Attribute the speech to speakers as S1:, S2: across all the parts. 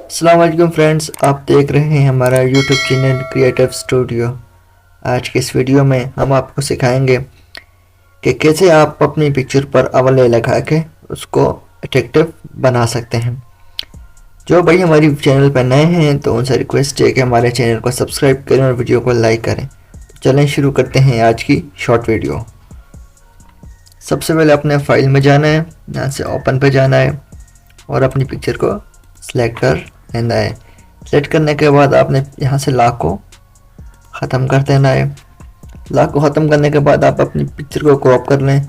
S1: अस्सलाम वालेकुम फ्रेंड्स, आप देख रहे हैं हमारा यूट्यूब चैनल क्रिएटिव स्टूडियो। आज के इस वीडियो में हम आपको सिखाएंगे कि कैसे आप अपनी पिक्चर पर ओवरले लगा के उसको अट्रैक्टिव बना सकते हैं। जो भाई हमारी चैनल पर नए हैं तो उनसे रिक्वेस्ट है कि हमारे चैनल को सब्सक्राइब करें और वीडियो को लाइक करें। तो चलें शुरू करते हैं आज की शॉर्ट वीडियो। सबसे पहले अपने फाइल में जाना है, यहाँ से ओपन पे जाना है और अपनी पिक्चर को सिलेक्ट कर लेना है। सेलेक्ट करने के बाद आपने यहाँ से लॉक को ख़त्म कर देना है। लॉक को ख़त्म करने के बाद आप अपनी पिक्चर को क्रॉप कर लें,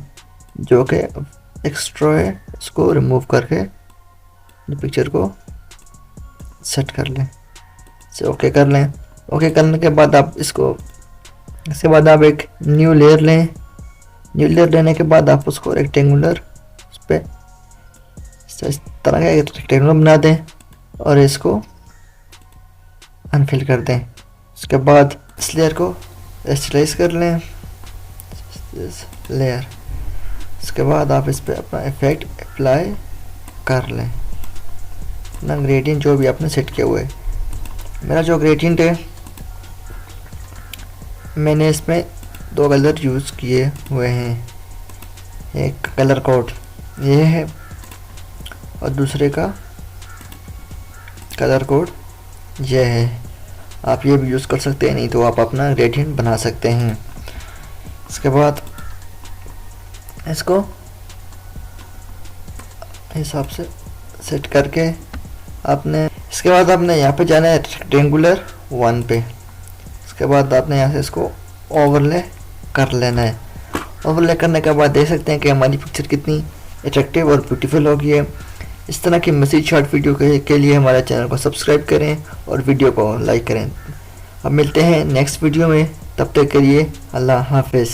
S1: जो कि एक्स्ट्रा है उसको रिमूव करके पिक्चर को सेट कर लें। इसे ओके कर लें। ओके करने के बाद आप इसके बाद आप एक न्यू लेयर लें। न्यू लेयर लेने के बाद आप उसको रेक्टेंगुलर उस पर इस तरह का एक रेक्टेंगुलर बना दें और इसको अनफिल कर दें। उसके बाद इस लेयर को स्टाइलाइज कर लें, लेयर। उसके बाद आप इस पर अपना इफेक्ट अप्लाई कर लें, अपना ग्रेडियंट जो भी आपने सेट किया हुआ है। मेरा जो ग्रेडियंट है, मैंने इसमें दो कलर यूज़ किए हुए हैं। एक कलर कोड ये है और दूसरे का कलर कोड यह है। आप ये भी यूज़ कर सकते हैं, नहीं तो आप अपना ग्रेडियंट बना सकते हैं। इसके बाद इसको हिसाब से सेट करके इसके बाद आपने यहाँ पे जाना है रेक्टेंगुलर 1 पे। इसके बाद आपने यहाँ से इसको ओवरले कर लेना है। ओवरले करने के बाद देख सकते हैं कि हमारी पिक्चर कितनी अट्रैक्टिव और ब्यूटीफुल हो गई है। इस तरह की मज़ीद शॉर्ट वीडियो के लिए हमारे चैनल को सब्सक्राइब करें और वीडियो को लाइक करें। अब मिलते हैं नेक्स्ट वीडियो में, तब तक के लिए अल्लाह हाफिज़।